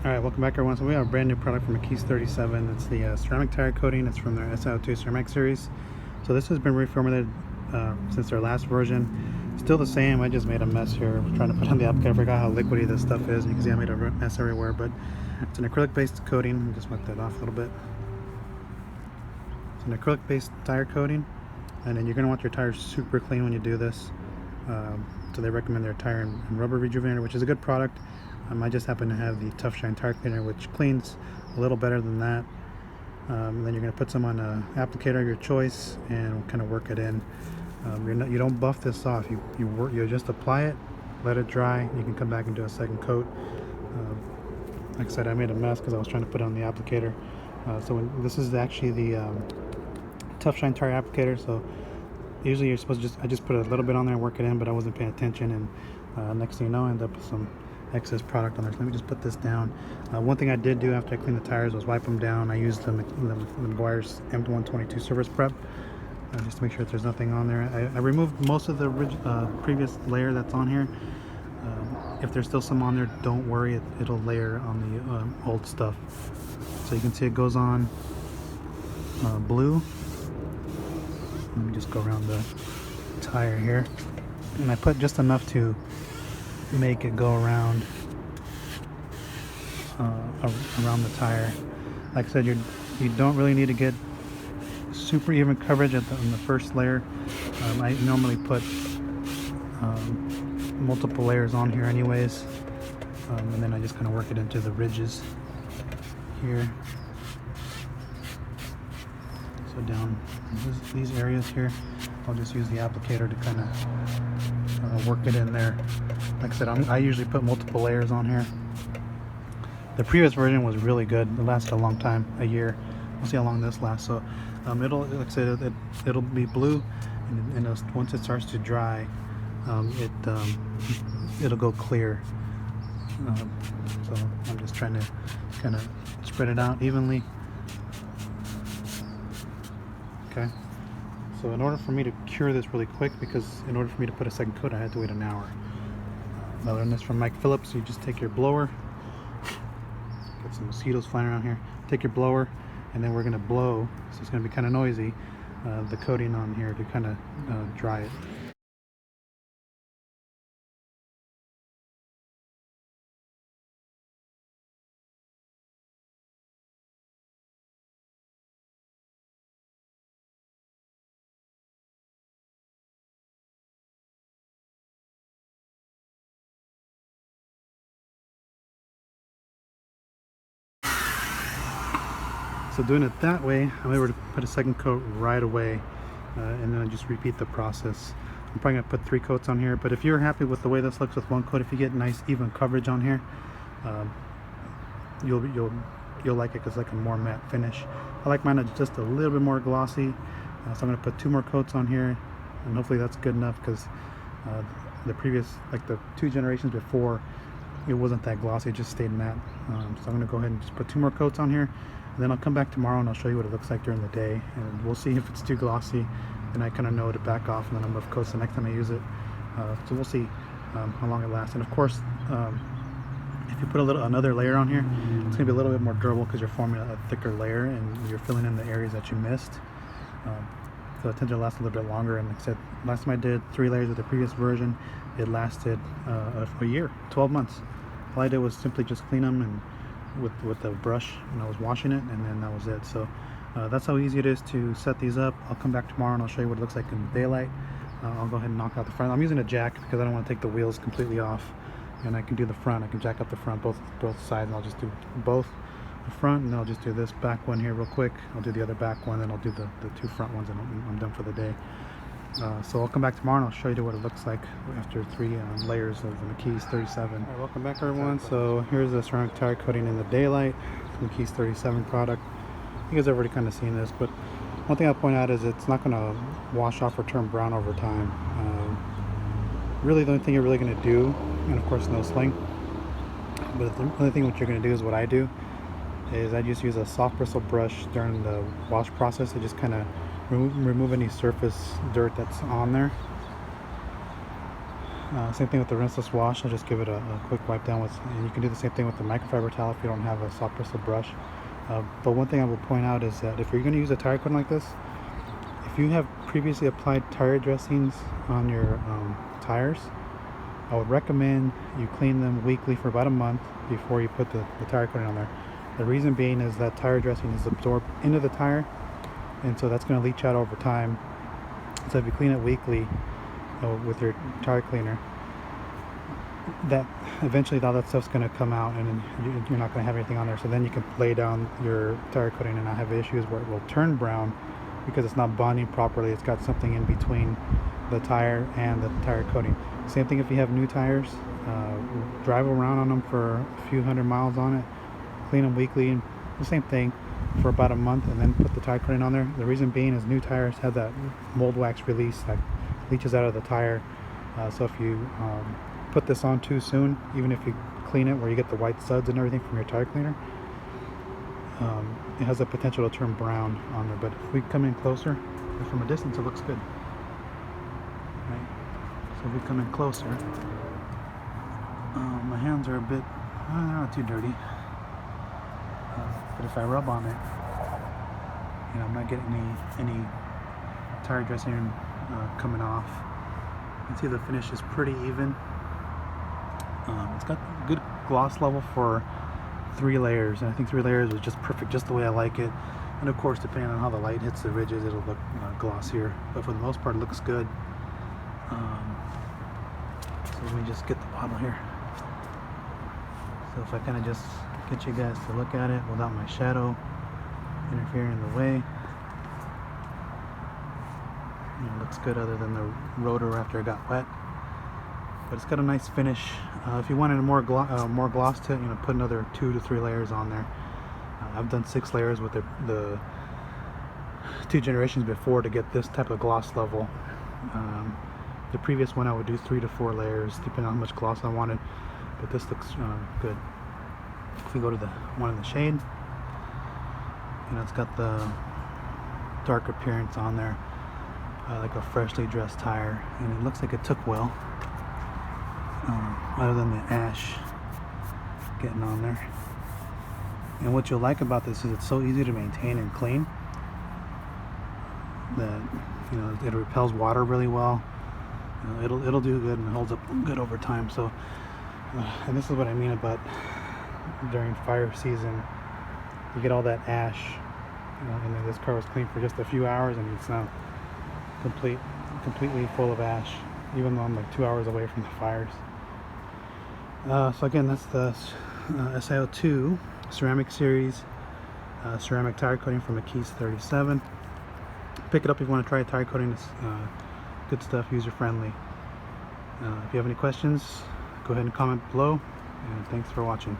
Alright, welcome back everyone. So we have a brand new product from McKee's 37. It's the ceramic tire coating. It's from their SIO2 ceramic series. So this has been reformulated since their last version. Still the same, I just made a mess here trying to put on the applicator. I forgot how liquidy this stuff is, and you can see I made a mess everywhere, but it's an acrylic-based coating. Just wipe that off a little bit. It's an acrylic-based tire coating, and then you're going to want your tires super clean when you do this. So they recommend their Tire Rubber Rejuvenator, which is a good product. I just happen to have the Tough Shine Tire Cleaner, which cleans a little better than that. Then you're going to put some on an applicator of your choice and kind of work it in. You don't buff this off. You just apply it, let it dry. You can come back and do a second coat. Like I said, I made a mess because I was trying to put it on the applicator. This is actually the Tough Shine Tire applicator. So usually you're supposed to I just put a little bit on there and work it in, but I wasn't paying attention, and next thing you know, I end up with some excess product on there. So let me just put this down. One thing I did do after I cleaned the tires was wipe them down. I used the McGuire's M122 Surface Prep just to make sure that there's nothing on there. I removed most of the previous layer that's on here. If there's still some on there, don't worry, it'll layer on the old stuff. So you can see it goes on blue. Let me just go around the tire here, and I put just enough to make it go around around the tire. Like I said, you don't really need to get super even coverage on the first layer. I normally put multiple layers on here anyways, and then I just kind of work it into the ridges here. So down these areas here, I'll just use the applicator to kind of work it in there. Like I said, I usually put multiple layers on here. The previous version was really good. It lasted a long time, a year. We'll see how long this lasts. So like I said, it'll be blue, and once it starts to dry, it'll go clear. So I'm just trying to kind of spread it out evenly. Okay. So in order for me to cure this really quick, because in order for me to put a second coat, I had to wait an hour. I learned this from Mike Phillips. You just take your blower, get some mosquitoes flying around here, take your blower, and then we're going to blow, so it's going to be kind of noisy, the coating on here to kind of dry it. So doing it that way, I'm able to put a second coat right away, and then I just repeat the process. I'm probably gonna put 3 coats on here, but if you're happy with the way this looks with 1 coat, if you get nice even coverage on here, you'll like it because it's like a more matte finish. I like mine just a little bit more glossy, so I'm gonna put 2 more coats on here, and hopefully that's good enough, because the previous, like the 2 generations before, it wasn't that glossy, it just stayed matte. So I'm gonna go ahead and just put 2 more coats on here. And then I'll come back tomorrow and I'll show you what it looks like during the day, and we'll see if it's too glossy, and I kind of know to back off and then I'm going to coat the next time I use it. So we'll see how long it lasts. And of course, if you put another layer on here, it's going to be a little bit more durable because you're forming a thicker layer and you're filling in the areas that you missed. So it tends to last a little bit longer. And like I said, last time I did 3 layers with the previous version, it lasted a year, 12 months. All I did was simply just clean them and with the brush when I was washing it, and then that was it. So that's how easy it is to set these up. I'll come back tomorrow and I'll show you what it looks like in the daylight. I'll go ahead and knock out the front. I'm using a jack because I don't want to take the wheels completely off, and I can do the front. I can jack up the front, both sides, and I'll just do both the front, and then I'll just do this back one here real quick. I'll do the other back one, then I'll do the 2 front ones, and I'm done for the day. So I'll come back tomorrow and I'll show you what it looks like after 3 layers of the McKee's 37. All right, welcome back everyone. So here's the ceramic tire coating in the daylight, McKee's 37 product. You guys have already kind of seen this, but one thing I'll point out is it's not going to wash off or turn brown over time. Really the only thing you're really going to do, and of course no sling, but the only thing what you're going to do is what I do, is I just use a soft bristle brush during the wash process to just kind of remove any surface dirt that's on there. Same thing with the rinseless wash. I'll just give it a quick wipe down with, and you can do the same thing with the microfiber towel if you don't have a soft bristle brush. But one thing I will point out is that if you're going to use a tire coating like this, if you have previously applied tire dressings on your tires, I would recommend you clean them weekly for about a month before you put the tire coating on there. The reason being is that tire dressing is absorbed into the tire, and so that's going to leach out over time. So if you clean it weekly with your tire cleaner, that eventually all that stuff's going to come out, and you're not going to have anything on there. So then you can lay down your tire coating and not have issues where it will turn brown because it's not bonding properly. It's got something in between the tire and the tire coating. Same thing if you have new tires. Drive around on them for a few hundred miles on it, clean them weekly, and the same thing for about a month, and then put the tire coating on there. The reason being is new tires have that mold wax release that leaches out of the tire. So if you put this on too soon, even if you clean it where you get the white suds and everything from your tire cleaner, it has the potential to turn brown on there. But if we come in closer, from a distance it looks good. Right? So if we come in closer, my hands are a bit, they're not too dirty, but if I rub on it, I'm not getting any tire dressing coming off. You can see the finish is pretty even. It's got good gloss level for 3 layers, and I think 3 layers is just perfect, just the way I like it. And of course, depending on how the light hits the ridges, it'll look glossier, but for the most part it looks good. So let me just get the bottle here. So if I kind of just get you guys to look at it without my shadow interfering in the way, it looks good other than the rotor after it got wet. But it's got a nice finish. If you wanted more gloss to it, put another 2 to 3 layers on there. I've done 6 layers with the 2 generations before to get this type of gloss level. The previous one I would do 3 to 4 layers depending on how much gloss I wanted, but this looks good. If we go to the one in the shade, it's got the dark appearance on there, like a freshly dressed tire, and it looks like it took well, other than the ash getting on there. And what you'll like about this is it's so easy to maintain and clean that it repels water really well. It'll do good and holds up good over time. So and this is what I mean about during fire season, you get all that ash, and then this car was clean for just a few hours and it's now completely full of ash, even though I'm like 2 hours away from the fires. So again, that's the SiO2 ceramic series ceramic tire coating from McKee's 37. Pick it up if you want to try a tire coating. It's good stuff, user friendly. If you have any questions, go ahead and comment below, and thanks for watching.